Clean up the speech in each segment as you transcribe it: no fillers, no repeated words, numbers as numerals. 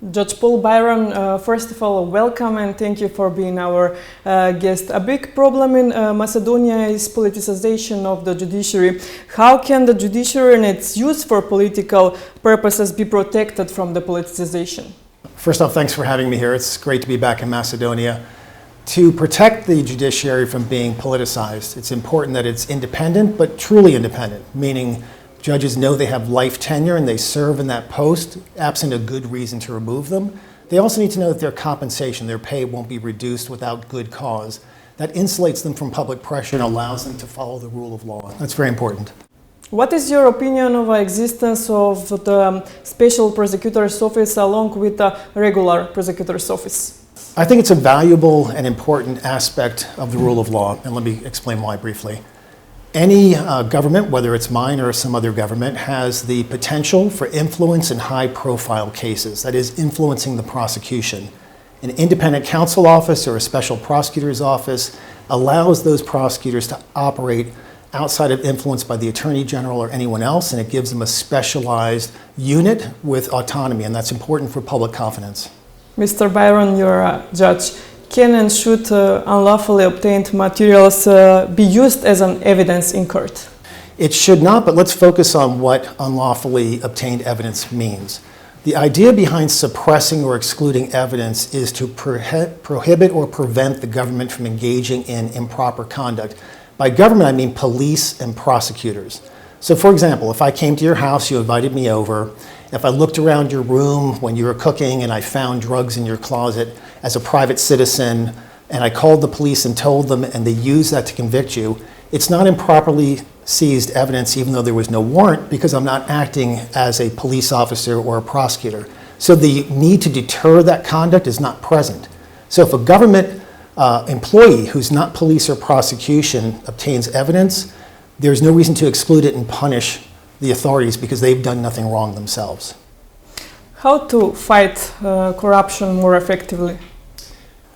Judge Paul Bајрон, first of all, welcome and thank you for being our guest. A big problem in Macedonia is politicization of the judiciary. How can the judiciary and its use for political purposes be protected from the politicization? First off, thanks for having me here. It's great to be back in Macedonia. To protect the judiciary from being politicized, it's important that it's independent, but truly independent, meaning judges know they have life tenure and they serve in that post, absent a good reason to remove them. They also need to know that their compensation, their pay won't be reduced without good cause. That insulates them from public pressure and allows them to follow the rule of law. That's very important. What is your opinion of the existence of the Special Prosecutor's Office along with the regular Prosecutor's Office? I think it's a valuable and important aspect of the rule of law, and let me explain why briefly. Any government, whether it's mine or some other government, has the potential for influence in high-profile cases, that is, influencing the prosecution. An independent counsel office or a special prosecutor's office allows those prosecutors to operate outside of influence by the Attorney General or anyone else, and it gives them a specialized unit with autonomy, and that's important for public confidence. Mr. Bајрон, you're a judge. Can and should unlawfully obtained materials be used as an evidence in court? It should not, but let's focus on what unlawfully obtained evidence means. The idea behind suppressing or excluding evidence is to prohibit or prevent the government from engaging in improper conduct. By government, I mean police and prosecutors. So for example, if I came to your house, you invited me over, if I looked around your room when you were cooking and I found drugs in your closet as a private citizen, and I called the police and told them and they used that to convict you, it's not improperly seized evidence even though there was no warrant because I'm not acting as a police officer or a prosecutor. So the need to deter that conduct is not present. So if a government employee who's not police or prosecution obtains evidence, there's no reason to exclude it and punish the authorities because they've done nothing wrong themselves. How to fight corruption more effectively?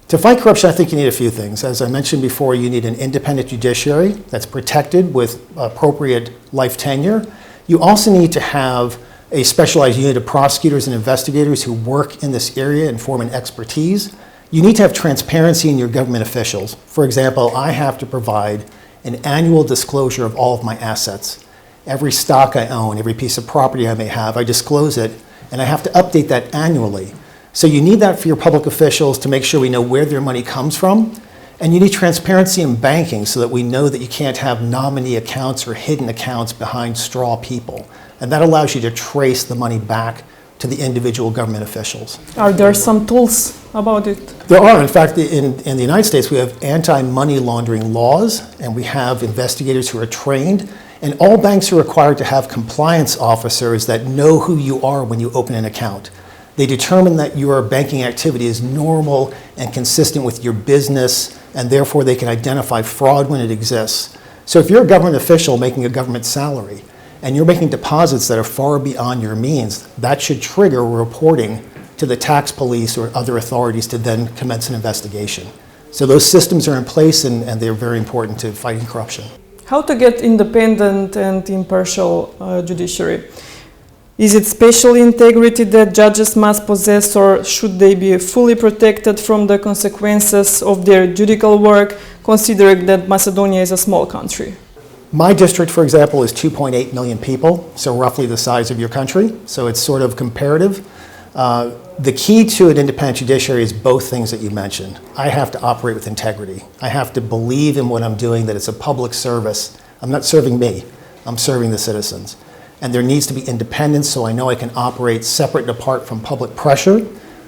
To fight corruption, I think you need a few things. As I mentioned before, you need an independent judiciary that's protected with appropriate life tenure. You also need to have a specialized unit of prosecutors and investigators who work in this area and form an expertise. You need to have transparency in your government officials. For example, I have to provide an annual disclosure of all of my assets. Every stock I own, every piece of property I may have, I disclose it, and I have to update that annually. So you need that for your public officials to make sure we know where their money comes from, and you need transparency in banking so that we know that you can't have nominee accounts or hidden accounts behind straw people. And that allows you to trace the money back to the individual government officials. Are there some tools about it? There are. In fact, in the United States, we have anti-money laundering laws, and we have investigators who are trained. And all banks are required to have compliance officers that know who you are when you open an account. They determine that your banking activity is normal and consistent with your business, and therefore they can identify fraud when it exists. So if you're a government official making a government salary, and you're making deposits that are far beyond your means, that should trigger reporting to the tax police or other authorities to then commence an investigation. So those systems are in place and they're very important to fighting corruption. How to get independent and impartial judiciary? Is it special integrity that judges must possess, or should they be fully protected from the consequences of their judicial work, considering that Macedonia is a small country? My district, for example, is 2.8 million people, so roughly the size of your country, so it's sort of comparative. The key to an independent judiciary is both things that you mentioned. I have to operate with integrity. I have to believe in what I'm doing, that it's a public service. I'm not serving me, I'm serving the citizens. And there needs to be independence so I know I can operate separate and apart from public pressure,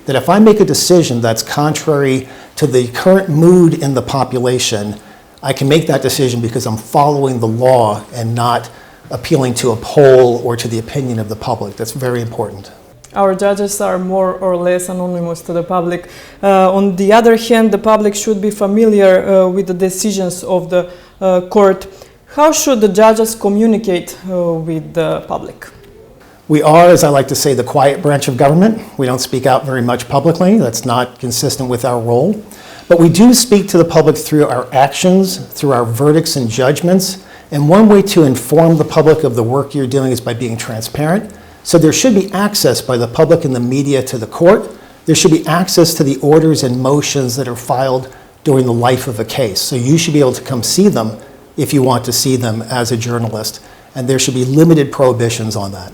that if I make a decision that's contrary to the current mood in the population, I can make that decision because I'm following the law and not appealing to a poll or to the opinion of the public. That's very important. Our judges are more or less anonymous to the public. On the other hand, the public should be familiar with the decisions of the court. How should the judges communicate with the public? We are, as I like to say, the quiet branch of government. We don't speak out very much publicly. That's not consistent with our role. But we do speak to the public through our actions, through our verdicts and judgments. And one way to inform the public of the work you're doing is by being transparent. So there should be access by the public and the media to the court. There should be access to the orders and motions that are filed during the life of a case. So you should be able to come see them if you want to see them as a journalist, and there should be limited prohibitions on that.